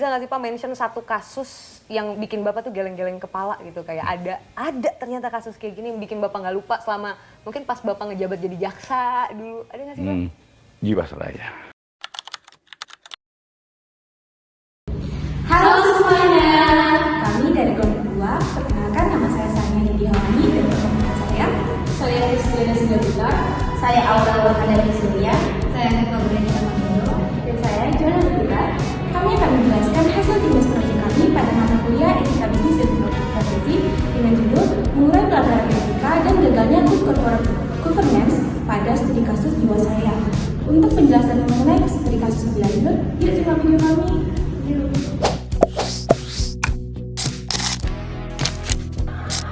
bisa nggak sih Pak mention satu kasus yang bikin Bapak tuh geleng-geleng kepala gitu, kayak ada ternyata kasus kayak gini yang bikin Bapak nggak lupa selama mungkin pas Bapak ngejabat jadi jaksa dulu, ada nggak sih Pak? Jiwasraya. Halo semuanya, kami dari kelompok 2. Perkenalkan, nama saya Sania Nidi Hawani dan teman saya Kristiana Sindabuta, saya Aura Wakandari Surya, saya Neta Brenda Mandono, dan saya Joana Lubira. Kami akan menjelaskan hasil tugas proyek kami pada mata kuliah Etika Bisnis dan Profesi dengan judul Mengurai Pelanggaran Etika dan Gagalnya Good Corporate Governance pada Studi Kasus Jiwasraya. Untuk penjelasan mengenai studi kasus lebih lanjut, yuk simak video kami.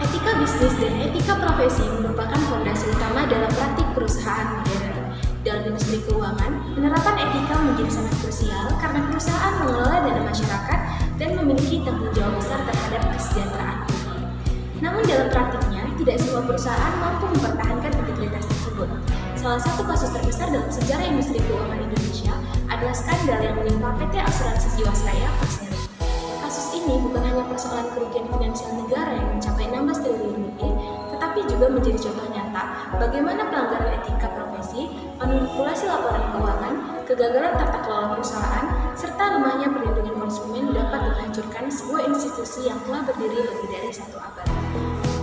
Etika bisnis dan etika profesi merupakan fondasi utama dalam praktik perusahaan modern. Dalam industri keuangan, penerapan etika menjadi sangat krusial karena perusahaan mengelola dana masyarakat dan memiliki tanggung jawab besar terhadap kesejahteraan publik. Namun dalam praktiknya, tidak semua perusahaan mampu mempertahankan integritas tersebut. Salah satu kasus terbesar dalam sejarah industri keuangan Indonesia adalah skandal yang menimpa PT Asuransi Jiwasraya Persero. Kasus ini bukan hanya persoalan kerugian finansial negara yang mencapai 16 triliun lebih, tetapi juga menjadi contoh nyata bagaimana pelanggaran etika profesi, manipulasi laporan keuangan, kegagalan tata kelola perusahaan, serta lemahnya perlindungan konsumen dapat menghancurkan sebuah institusi yang telah berdiri lebih dari 1 abad.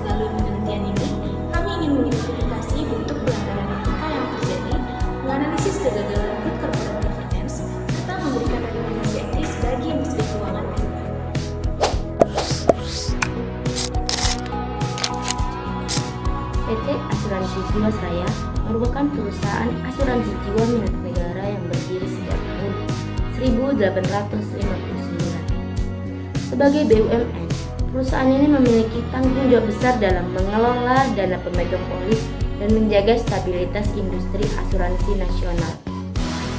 Melalui penelitian ini, kami ingin mengidentifikasi bentuk pelanggaran etika yang terjadi, menganalisis kegagalan good corporate governance, serta memberikan rekomendasi etis bagi industri keuangan ke depan. PT Asuransi Jiwasraya merupakan perusahaan asuransi jiwa milik negara yang berdiri sejak tahun 1859. Sebagai BUMN, perusahaan ini memiliki tanggung jawab besar dalam mengelola dana pemegang polis dan menjaga stabilitas industri asuransi nasional.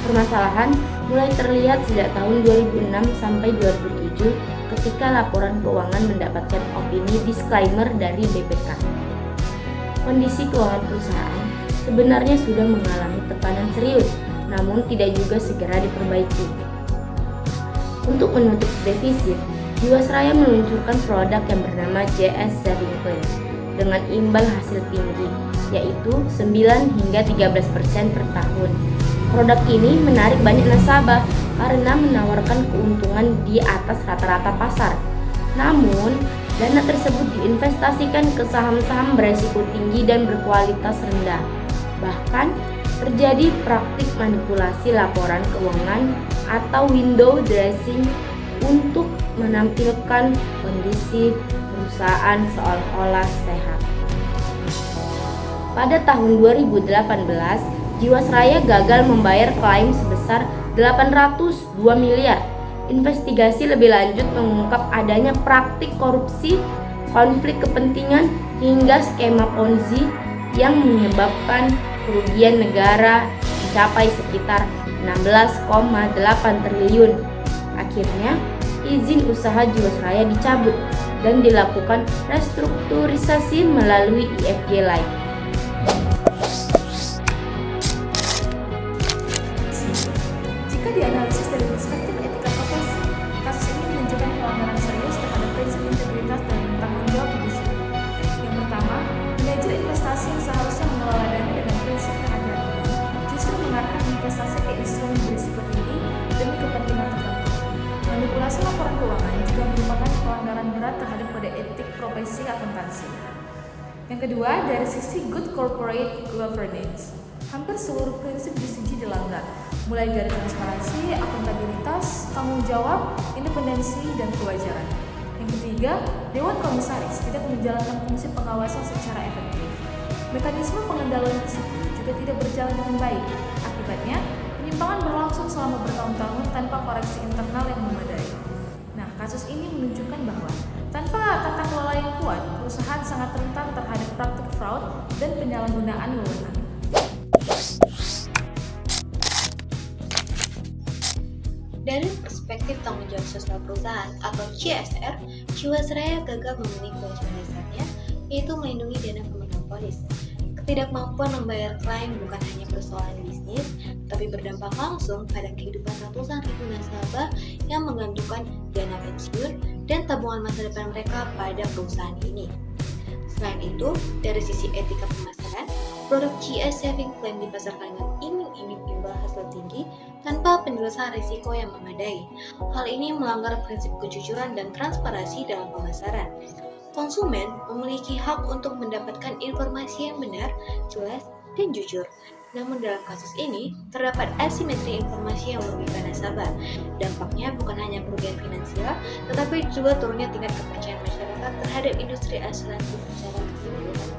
Permasalahan mulai terlihat sejak tahun 2006 sampai 2007 ketika laporan keuangan mendapatkan opini disclaimer dari BPK. Kondisi keuangan perusahaan sebenarnya sudah mengalami tekanan serius, namun tidak juga segera diperbaiki. Untuk menutup defisit, Jiwasraya meluncurkan produk yang bernama JS Saving Plan dengan imbal hasil tinggi, yaitu 9 hingga 13% per tahun. Produk ini menarik banyak nasabah karena menawarkan keuntungan di atas rata-rata pasar. Namun, dana tersebut diinvestasikan ke saham-saham beresiko tinggi dan berkualitas rendah. Bahkan, terjadi praktik manipulasi laporan keuangan atau window dressing untuk menampilkan kondisi perusahaan seolah-olah sehat. Pada tahun 2018, Jiwasraya gagal membayar klaim sebesar 802 miliar. Investigasi lebih lanjut mengungkap adanya praktik korupsi, konflik kepentingan, hingga skema Ponzi yang menyebabkan kerugian negara mencapai sekitar 16,8 triliun. Akhirnya, izin usaha Jiwasraya dicabut dan dilakukan restrukturisasi melalui IFG Live. Jika dianalisis dari perspektif etika profesi, kasus ini menunjukkan pelanggaran serius terhadap prinsip integritas dan tanggung jawab fidusiari. Yang pertama, manajer investasi yang seharusnya mengelola dana dengan prinsip kehati-hatian justru mengarahkan investasi ke instrumen berisiko tinggi demi kepentingan tertentu. Manipulasi laporan keuangan juga merupakan pelanggaran berat terhadap kode etik profesi akuntansi. Yang kedua, dari sisi good corporate governance, hampir seluruh prinsip BCG dilanggar, mulai dari transparansi, akuntabilitas, tanggung jawab, independensi, dan kewajaran. Yang ketiga, Dewan Komisaris tidak menjalankan fungsi pengawasan secara efektif. Mekanisme pengendalian risiko juga tidak berjalan dengan baik. Akibatnya, penyimpangan berlangsung selama bertahun-tahun tanpa koreksi internal yang memadai. Nah, kasus ini menunjukkan bahwa tanpa tata kelola yang kuat, perusahaan sangat rentan terhadap praktik fraud dan penyalahgunaan wewenang. Dari perspektif tanggung jawab sosial perusahaan atau CSR, Jiwasraya gagal memenuhi kewajiban dasarnya, yaitu melindungi dana pemegang polis. Ketidakmampuan membayar klaim bukan hanya persoalan bisnis, tapi berdampak langsung pada kehidupan ratusan ribu nasabah yang menggantungkan dana pensiun dan tabungan masa depan mereka pada perusahaan ini. Selain itu, dari sisi etika pemasaran, produk GS Saving Plan dipasarkan dengan iming-iming imbal hasil tinggi tanpa penjelasan risiko yang memadai. Hal ini melanggar prinsip kejujuran dan transparansi dalam pemasaran. Konsumen memiliki hak untuk mendapatkan informasi yang benar, jelas, dan jujur. Namun dalam kasus ini, terdapat asimetri informasi yang merugikan nasabah. Dampaknya bukan hanya kerugian finansial, tetapi juga turunnya tingkat kepercayaan masyarakat terhadap industri asuransi secara keseluruhan.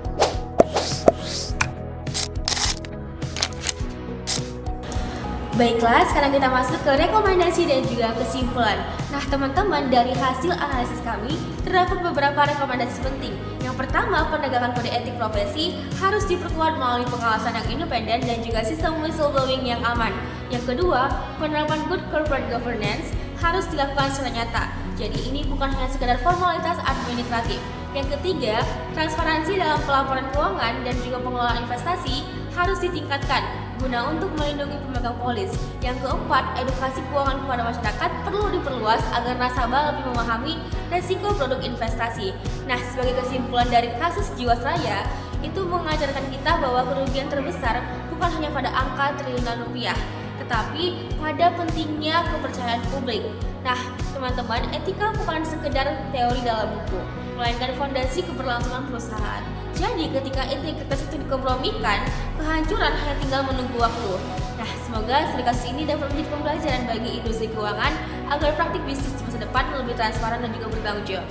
Baiklah, sekarang kita masuk ke rekomendasi dan juga kesimpulan. Nah, teman-teman, dari hasil analisis kami, terdapat beberapa rekomendasi penting. Yang pertama, penegakan kode etik profesi harus diperkuat melalui pengawasan yang independen dan juga sistem whistleblowing yang aman. Yang kedua, penerapan good corporate governance harus dilakukan secara nyata. Jadi ini bukan hanya sekedar formalitas administratif. Yang ketiga, transparansi dalam pelaporan keuangan dan juga pengelolaan investasi harus ditingkatkan guna untuk melindungi pemegang polis. Yang keempat, edukasi keuangan kepada masyarakat perlu diperluas agar nasabah lebih memahami resiko produk investasi. Nah, sebagai kesimpulan dari kasus Jiwasraya, itu mengajarkan kita bahwa kerugian terbesar bukan hanya pada angka triliunan rupiah, tetapi pada pentingnya kepercayaan publik. Nah, teman-teman, etika bukan sekedar teori dalam buku, melainkan fondasi keberlangsungan perusahaan. Jadi ketika integritas itu dikompromikan, kehancuran hanya tinggal menunggu waktu. Nah, semoga studi kasus ini dapat menjadi pembelajaran bagi industri keuangan agar praktik bisnis di masa depan lebih transparan dan juga bertanggung jawab.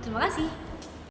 Terima kasih.